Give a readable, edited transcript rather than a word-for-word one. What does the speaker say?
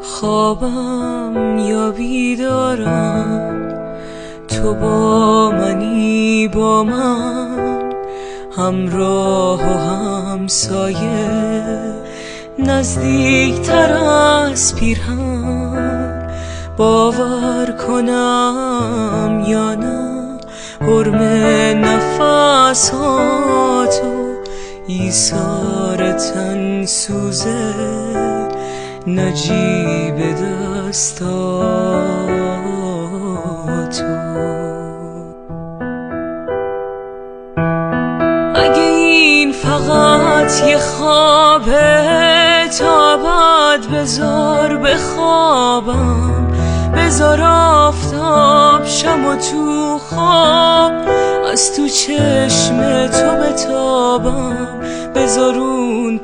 خوابم یا بیدارم، تو با منی، با من همراه و همسایه، نزدیکتر از پیرهن. باور کنم یا نه، حرم نفساتو ایثار تن سوزه، نجیب دستاتو. اگه این فقط یه خوابه، تا بعد بذار بخوابم، بذار آفتاب شم و تو خواب از تو چشم تو بتابم، بذار اون